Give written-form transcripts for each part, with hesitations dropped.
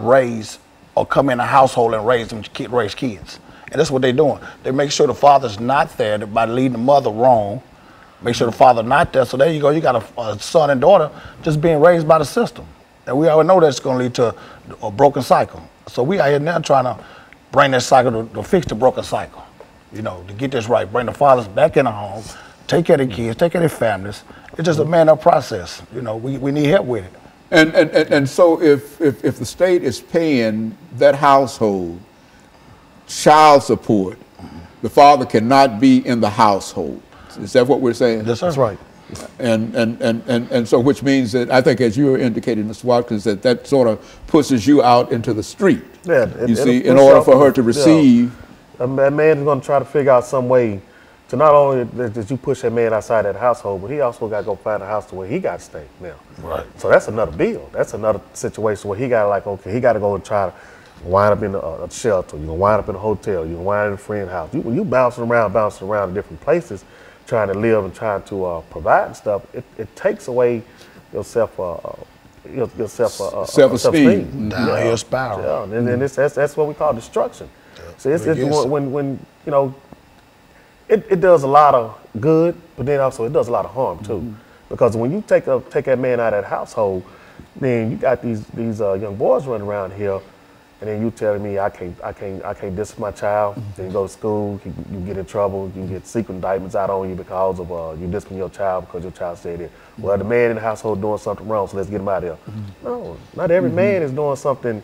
raise or come in a household and raise kids. And that's what they're doing. They make sure the father's not there by leading the mother wrong. Make sure the father not there. So there you go. You got a son and daughter just being raised by the system. And we already know that's going to lead to a broken cycle. So we out here now trying to bring that cycle to fix the broken cycle. You know, to get this right, bring the fathers back in the home, take care of the kids, take care of their families. It's just a man-up process. You know, we need help with it. And so if the state is paying that household child support, the father cannot be in the household. Is that what we're saying? That's right. And so which means that I think, as you were indicating, Mr. Watkins, that sort of pushes you out into the street. Yeah, you see, in order for her to receive. A man is going to try to figure out some way to not only that you push that man outside that household, but he also got to go find a house to where he got to stay now. Right. So that's another bill. That's another situation where he got to, like, okay, he got to go and try to wind up in a shelter. You're going to wind up in a hotel. You're going to wind up in a friend's house. When you bouncing around in different places, trying to live and trying to provide and stuff, it takes away your self-esteem. Downhill spiral. Yeah, and that's what we call destruction. So it's when you know, it does a lot of good, but then also it does a lot of harm too. Because when you take that man out of that household, then you got these young boys running around here, and then you telling me I can't discipline my child. Then you go to school, you get in trouble, you get secret indictments out on you because of you discipline your child because your child said it. Well, the man in the household doing something wrong, so let's get him out of here. No, not every man is doing something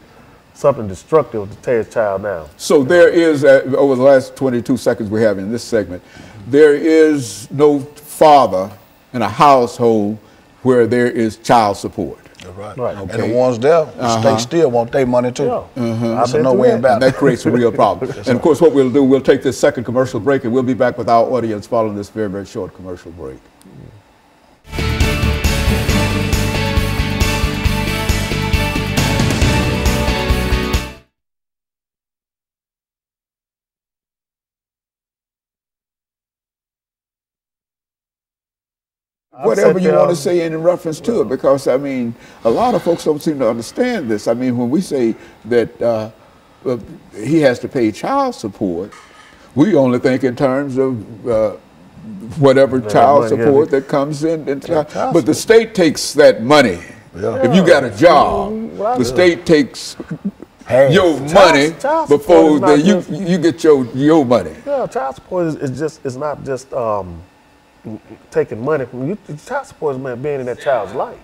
destructive to tear his child down. So there is, over the last 22 seconds we have in this segment, there is no father in a household where there is child support. Right. Right. Okay. And the ones there, the state still want their money too. Yeah. So no way about it. And that creates a real problem. And of course what we'll do, we'll take this second commercial break and we'll be back with our audience following this very, very short commercial break. Whatever you want to say in reference to it, because I mean, a lot of folks don't seem to understand this. I mean, when we say that he has to pay child support, we only think in terms of whatever child support that comes in. But the state takes that money. If you got a job, the state takes your money before you get your money. Yeah, child support is not just taking money from you. Child support is being in that child's life.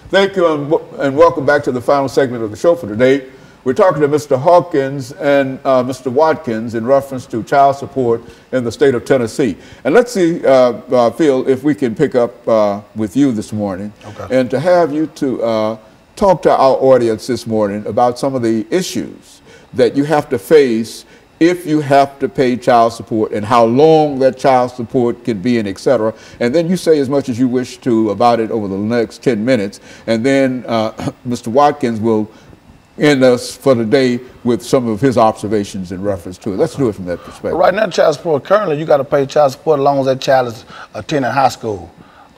Thank you, and welcome back to the final segment of the show for today. We're talking to Mr. Hawkins and Mr. Watkins in reference to child support in the state of Tennessee. And let's see, Phil, if we can pick up with you this morning, and to have you to talk to our audience this morning about some of the issues that you have to face if you have to pay child support and how long that child support can be and et cetera. And then you say as much as you wish to about it over the next 10 minutes. And then Mr. Watkins will end us for the day with some of his observations in reference to it. Let's do it from that perspective. Right now, child support, currently you got to pay child support as long as that child is attending high school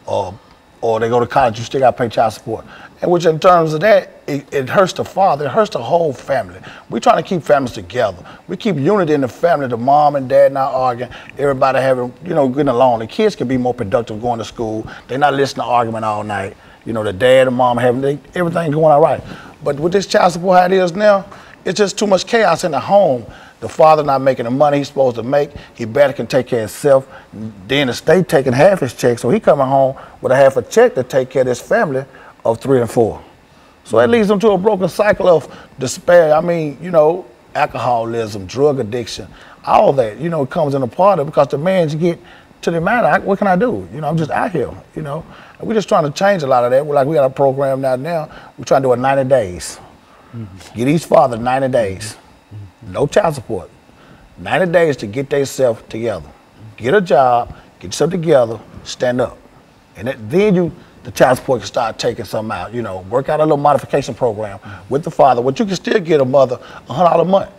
or they go to college, you still got to pay child support. And which in terms of that, it hurts the father, it hurts the whole family. We're trying to keep families together. We keep unity in the family, the mom and dad not arguing, everybody having, getting along. The kids can be more productive going to school. They're not listening to argument all night. The dad and mom having everything going all right. But with this child support how it is now, it's just too much chaos in the home. The father not making the money he's supposed to make. He better can take care of himself. Then the state taking half his check, so he coming home with a half a check to take care of his family of 3 and 4. So that leads them to a broken cycle of despair. I mean, alcoholism, drug addiction, all that, comes in a part of it because the man get to the man, what can I do? I'm just out here, And we're just trying to change a lot of that. We got a program now. We're trying to do it 90 days. Get each father 90 days. No child support. 90 days to get themselves together. Get a job, get yourself together, stand up. And then you the child support can start taking some out. You know, work out a little modification program with the father, but you can still get a mother $100 a month.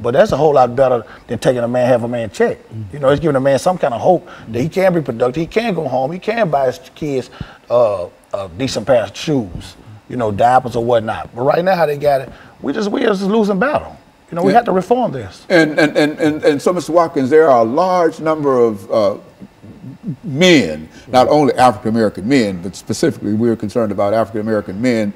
But that's a whole lot better than taking a man half a man check. You know, it's giving a man some kind of hope that he can be productive, he can go home, he can buy his kids a decent pair of shoes, you know, diapers or whatnot. But right now, how they got it, we just losing battle. You know, we have to reform this. And so, Mr. Watkins, there are a large number of men, not only African-American men, but specifically we're concerned about African-American men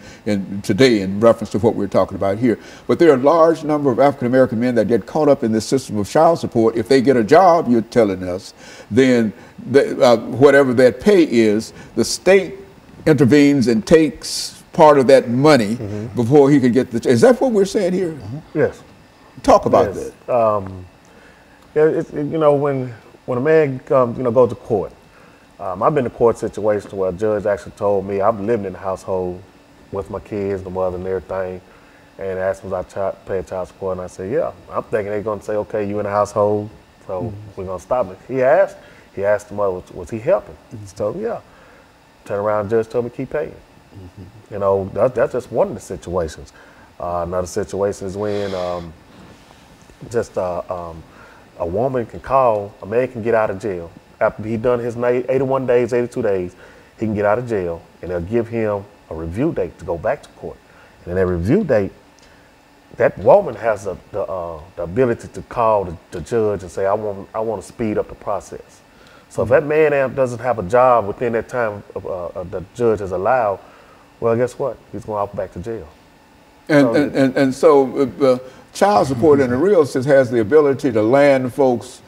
today in reference to what we're talking about here. But there are a large number of African-American men that get caught up in this system of child support. If they get a job, you're telling us, then whatever that pay is, the state intervenes and takes part of that money before he can get the. Is that what we're saying here? Yes. Talk about that. You know, when a man comes, you know, goes to court, I've been in court situations where a judge actually told me I'm living in the household with my kids, the mother and everything, and asked me was I paying child support, and I said, yeah. I'm thinking they're going to say, okay, you in the household, so we're going to stop it. He asked the mother, was he helping? She told me, yeah. Turn around, the judge told me keep paying. You know, that's just one of the situations. Another situation is when a woman can call, a man can get out of jail. After he done his 81 days, 82 days, he can get out of jail, and they'll give him a review date to go back to court. And in that review date, that woman has the ability to call the judge and say, I want to speed up the process. So if that man doesn't have a job within that time the judge has allowed, well, guess what? He's going off back to jail. And so child support in the real sense has the ability to land folks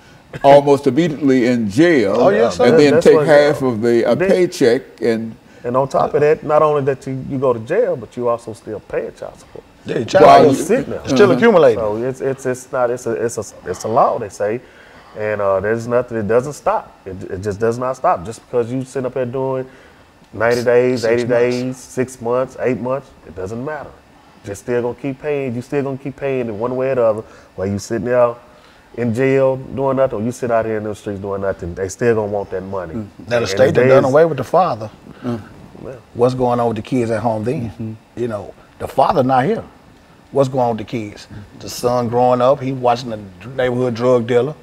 almost immediately in jail, and then take half of the paycheck. And on top of that, not only that you go to jail, but you also still pay child support. Yeah, child sitting there. Still accumulating. So it's a law, they say, and there's nothing. It doesn't stop. It just does not stop. Just because you sit up there doing 90 days, 80 days, 6 months, 8 months, it doesn't matter. You're still gonna keep paying. You still gonna keep paying in one way or the other. While you sitting there in jail doing nothing, or you sit out here in the streets doing nothing, they still gonna want that money. Now the state done done away with the father. What's going on with the kids at home then? You know, the father not here. What's going on with the kids? The son growing up, he watching the neighborhood drug dealer.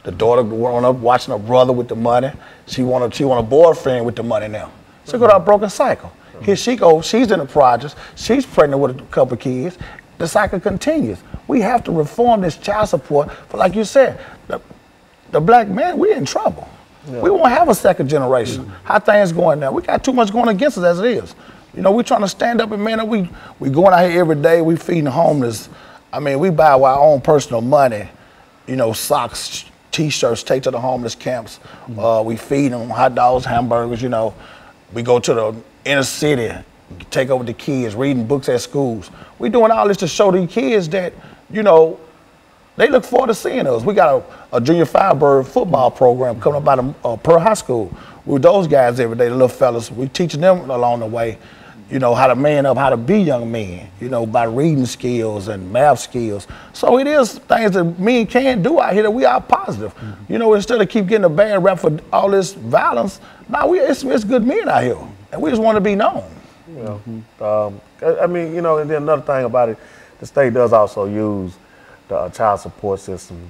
The daughter growing up watching her brother with the money. She want a boyfriend with the money now. So go to a broken cycle. Here she goes, she's in the projects, she's pregnant with a couple of kids. The cycle continues. We have to reform this child support, for like you said, the black man, we're in trouble. Yeah. We won't have a second generation. How things going now? We got too much going against us as it is. You know, we're trying to stand up and man up. We going out here every day, we feeding the homeless. I mean, we buy our own personal money, you know, socks, t-shirts, take to the homeless camps. We feed them hot dogs, hamburgers, you know. We go to the inner city, take over the kids, reading books at schools. We doing all this to show the kids that, you know, they look forward to seeing us. We got a junior Firebird football program coming up out of Pearl High School. We with those guys every day, the little fellas. We teaching them along the way, you know, how to man up, how to be young men, you know, by reading skills and math skills. So it is things that men can do out here that we are positive. You know, instead of keep getting a bad rap for all this violence, it's good men out here, and we just want to be known. You know, I mean, you know, and then another thing about it, the state does also use the child support system.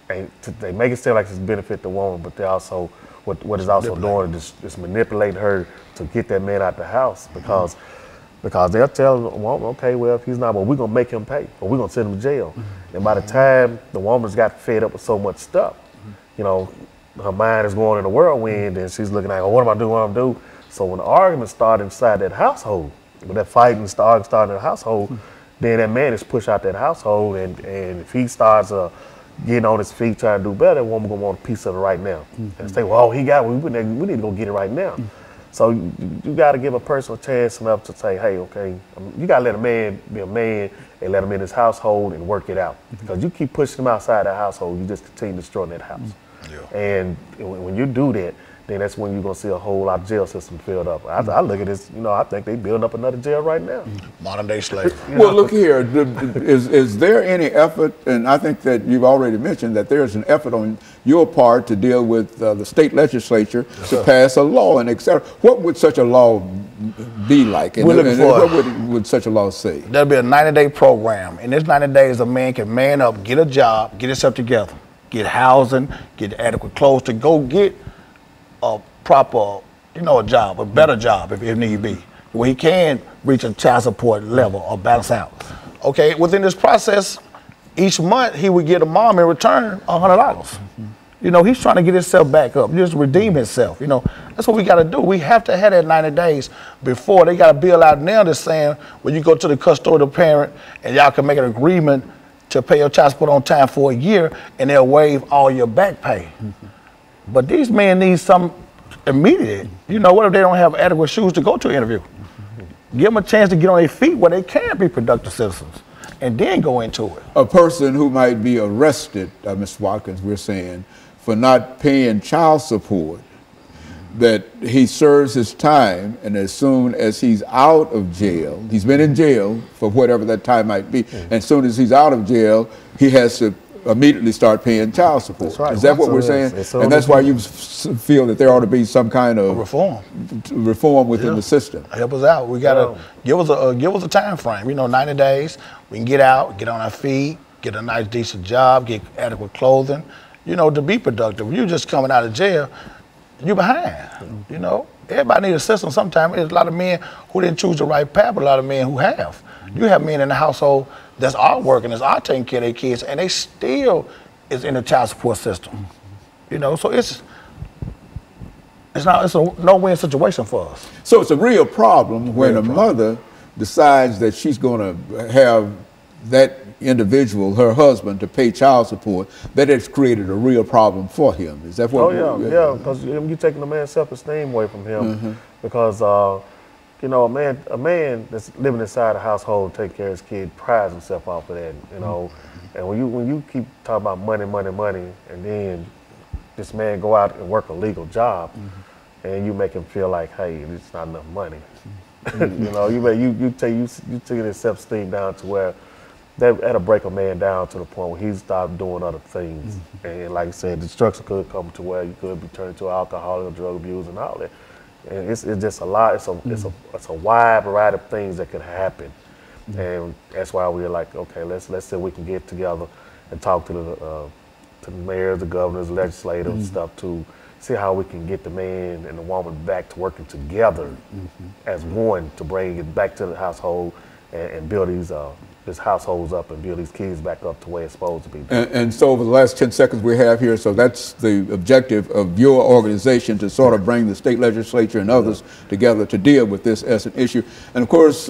They make it seem like it's benefit the woman, but they also what is also doing is manipulating her to get that man out the house because they'll tell the woman, okay, well, if he's not, well, we're gonna make him pay, or we're gonna send him to jail. And by the time the woman's got fed up with so much stuff, you know, her mind is going in a whirlwind, and she's looking like, oh, what am I doing? What am I doing? So when the arguments start inside that household, when that fighting starts in the household, then that man is pushed out that household, and if he starts getting on his feet trying to do better, that woman gonna want a piece of it right now. And say, well, he got it, we need to go get it right now. So you got to give a person a chance enough to say, hey, okay, you got to let a man be a man and let him in his household and work it out. Because you keep pushing him outside that household, you just continue destroying that house. And when you do that, then that's when you're gonna see a whole lot of jail system filled up. I look at this, I think they building up another jail right now. Modern day slavery. Well, look here, is there any effort, and I think that you've already mentioned that there's an effort on your part to deal with the state legislature to pass a law and et cetera. What would such a law be like? And, what would such a law say? There'll be a 90-day program. In this 90 days, a man can man up, get a job, get himself together, get housing, get adequate clothes to go get a proper, a job, a better job if need be, where he can reach a child support level or balance out. Okay, within this process, each month he would get a mom in return $100. He's trying to get himself back up, just redeem himself. That's what we got to do. We have to have that 90 days before they got a bill out now that's saying when you go to the custodial parent and y'all can make an agreement to pay your child support on time for a year and they'll waive all your back pay. But these men need some immediate. What if they don't have adequate shoes to go to an interview? Give them a chance to get on their feet where they can be productive citizens and then go into it. A person who might be arrested, Mr. Watkins, we're saying, for not paying child support, that he serves his time, and as soon as he's out of jail, he's been in jail for whatever that time might be, and as soon as he's out of jail, he has to immediately start paying child support. That's right. Is that what we're saying? And that's why you feel that there ought to be some kind of reform within the system. Help us out. We gotta give us a time frame. 90 days. We can get out, get on our feet, get a nice decent job, get adequate clothing. To be productive. You just coming out of jail, you behind. Everybody needs assistance. Sometimes there's a lot of men who didn't choose the right path, but a lot of men who have. You have men in the household that's all working, that's all taking care of their kids, and they still is in the child support system. So it's a no-win situation for us. So it's a real problem when a mother decides that she's going to have that individual, her husband, to pay child support. That has created a real problem for him. Is that what? Yeah, because you're taking the man's self-esteem away from him, because a man that's living inside a household, take care of his kid, prides himself off of that. And when you keep talking about money, and then this man go out and work a legal job, and you make him feel like, hey, it's not enough money. You take his self-esteem down to where that'll break a man down to the point where he stopped doing other things. And like I said, destruction could come to where you could be turned into alcoholic or drug abuse and all that. And it's just a lot. It's a wide variety of things that could happen. And that's why we're like, okay, let's see if we can get together and talk to the mayors, the governors, legislators, and stuff to see how we can get the man and the woman back to working together as one to bring it back to the household and build these households up and build these kids back up to where it's supposed to be. And so over the last 10 seconds we have here, so that's the objective of your organization, to sort of bring the state legislature and others together to deal with this as an issue. And of course,